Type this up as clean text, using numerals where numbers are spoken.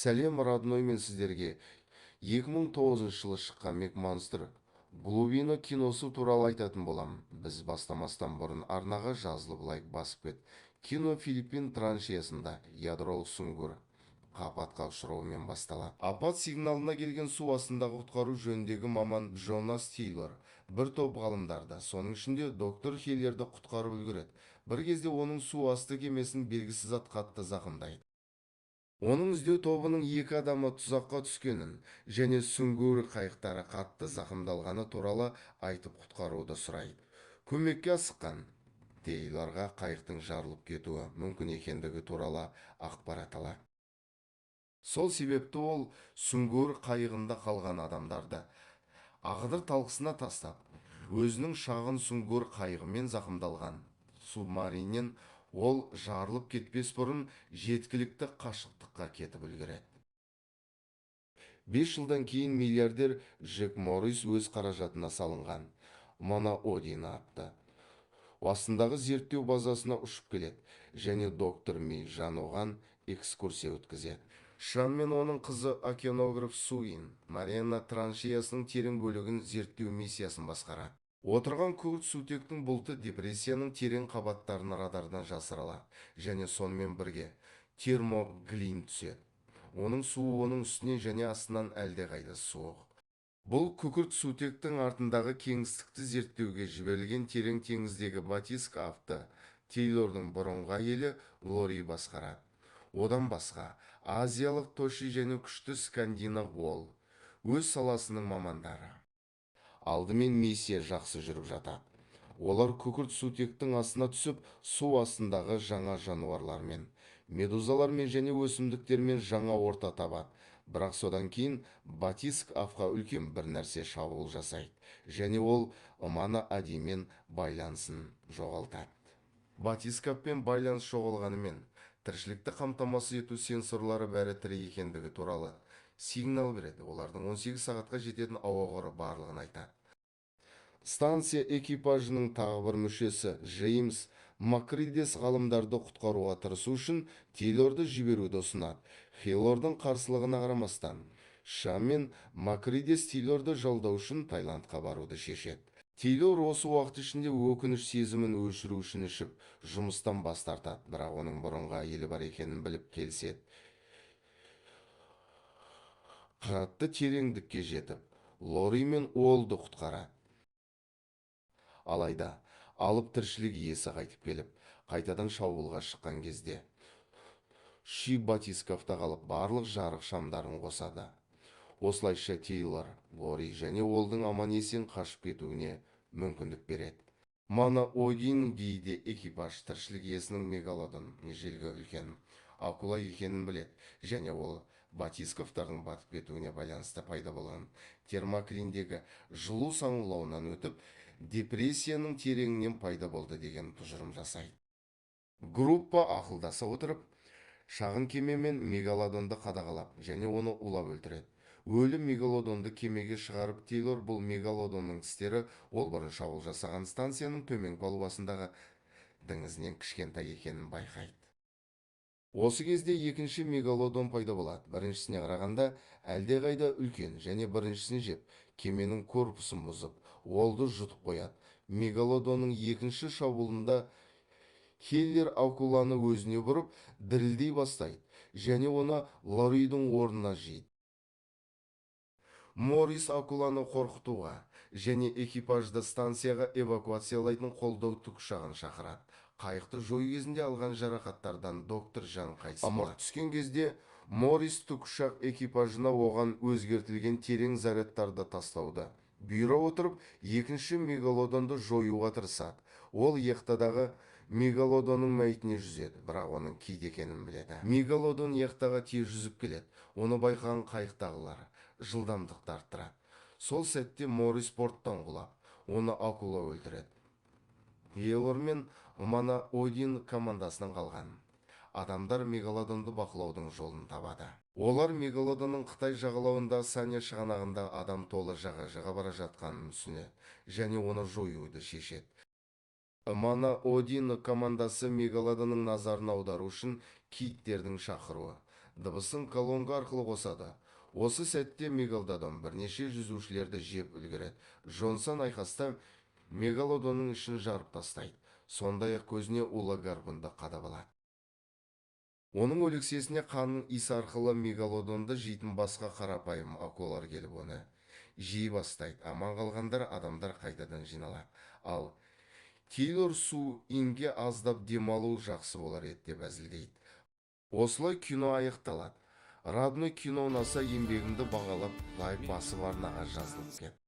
Сәлем, родной, мен сіздерге 2009 жылы шыққан Монстр глубина киносы туралы айтатын боламын. Біз бастамастан бұрын арнаға жазылып лайк басып кет. Кино Филиппин траншиясында ядролық сүңгуір апатқа ұшырауымен басталады. Апат сигналына келген су астындағы құтқару жөніндегі маман Джонас Тейлор бір топ ғалымдарды, соның ішінде доктор Хеллерді құтқарып үлгереді. Bir кезде оның су асты кемесін белгісіз зат қатты зақымдайды. Оның іздеу тобының екі адамы тұзаққа түскенін және сүңгуір қайықтары қатты зақымдалғаны туралы айтып құтқаруды сұрайды. Көмекке асыққан Тейлорға қайықтың жарылып кетуі мүмкін екендігі туралы ақпарат алады. Сол себепті ол сүңгуір қайығында қалған адамдарды ағдыр талқысына тастап, өзінің шағын сүңгуір қайығымен зақымдалған субмариннен ол жарылып кетпес бұрын жеткілікті қашықтыққа кетіп үлгереді. 5 жылдан кейін миллиардер Джек Моррис өз қаражатына салынған Один атты астындағы зерттеу базасына ұшып келеді және доктор Ми Жан оған экскурсия өткізеді. Шан мен оның қызы океанограф Суин Марена траншеясының терең бөлігін зерттеу миссиясын басқарады. Отырған көк сутектің бұлты депрессияның терең қабаттарын радардан жасыра алады және сонымен бірге термоглин түседі. Оның суы оның үстінен және астынан әлдеқайда суық. Бұл күкірт сутектің артындағы кеңістікті зерттеуге жіберілген терең теңіздегі Батиск авты Тейлордың бұрынғы әйелі Лори басқарады. Одан басқа азиялық Тоши және күшті скандинав Ол өз саласының мамандары. Алдымен миссия жақсы жүріп жатады. Олар күкірт сутектің астына түсіп, су астындағы жаңа жануарлармен, медузалармен және өсімдіктермен жаңа орта табады. Бірақ содан кейін Батиск авқа үлкен бір нәрсе шабуыл жасайды және ол Мана Адимен байланысын жоғалтады. Батискаппен байланыс жоғалғанымен тіршілікті қамтамасыз ету сенсорлары бәрі тірі екендігі туралы сигнал береді. Олардың 18 сағатқа жететін ауа қоры барлығын айтады. Станция экипажының тағы бір мүшесі Джеймс Макридес ғалымдарды құтқаруға тырысу үшін Тейлорды жіберуді ұсынады. Хейлордың қарсылығына қарамастан, Шам мен Макридес Тейлорды жалдау үшін Таиландқа баруды шешеді. Тейлор осы уақыт ішінде өкініш сезімін өшіру үшін ішіп, жұмыстан бас тартады, бірақ оның бұрынғы әйелі бар екенін біліп келіседі. Қатты тереңдікке жетіп, Лори мен Уолды құтқарады. Алайда, алып тіршілік иесі қайтып келіп, қайтадан шабуылға шыққан кезде Ши батискафта қалып барлық жарық шамдарын қосады. Осылайша Тейлор, Лори және Уолдың аман есен қашып кетуіне мүмкіндік береді. Мана Один дейді экипаж тіршілік иесінің мегалодон ежелгі үлкен акула екенін біледі және ол батискафтардың батып кетуіне байланысты пайда болған термокриндегі жылу саңылауынан өтіп, депрессияның тереңінен пайда болды деген тұжырым жасайды. Группа ақылдаса отырып, шағын кемемен мегалодонды қадағалап және оны улап өлтіреді. Өлі мегалодонды кемеге шығарып, Тейлор бұл мегалодонның тістері ол бұрын шабуыл жасаған станцияның төмен палубасындағы діңізінен кішкентай екенін байқайды. Осы кезде екінші мегалодон пайда болады. Біріншісіне қарағанда әлдеқайда үлкен және біріншісін жеп, кеменің корпусын бұзып, Уолды жұтып қояды. Мегалодонның екінші шабуылында Хеллер акуланы өзіне бұрып, дірілдей бастайды және оны Лоридің орнына жейді. Моррис акуланы қорқытуға және экипажды станцияға эвакуациялайтын қолдау тікұшағын шақырады. Қайықты жою кезінде алған жарақаттардан доктор Жан қайтыс болады. Түскен кезде Моррис тікұшақ экипажына оған өзгертілген терең зарядтарды тастауды бұйыра отырып, екінші мегалодонды жоюға тырысады. Ол яхтадағы мегалодонның мәйітіне жүзеді, бірақ оның кит екенін біледі. Мегалодон яхтаға тез жүзіп келеді. Оны байқаған қайықтағылар жылдамдықты арттырады. Сол сәтте Моррис порттан құлап, оны акула өлтіреді. Тейлор мен Мана Один командасынан қалған адамдар мегалодонды бақылаудың жолын табады. Олар мегалодонның Қытай жағалауында Саня шығанағында адам толы жағажайға бара жатқанын түсінеді және оны жоюды шешеді. Мана Один командасы мегалодонның назарын аудару үшін киттердің шақыруы, дыбысын колонка арқылы қосады. Осы сәтте мегалодон бірнеше жүзушілерді жеп үлгереді. Джонсон айқаста мегалодонның ішін жарып тастайды. Сондай-ақ көзіне улы гарпунды қадап алады. Оның өлексесіне қанның иісі арқылы мегалодонды жейтін басқа қарапайым акулалар келіп оны жей бастайды. Аман қалғандар адамдар қайтадан жиналады. Ал Тейлор су инге аздап демалу жақсы болар еді деп әзілдейді. Осылай кино аяқталады. Родной кино ұнаса еңбегімді бағалап лайк басып арнаға жазылып кет.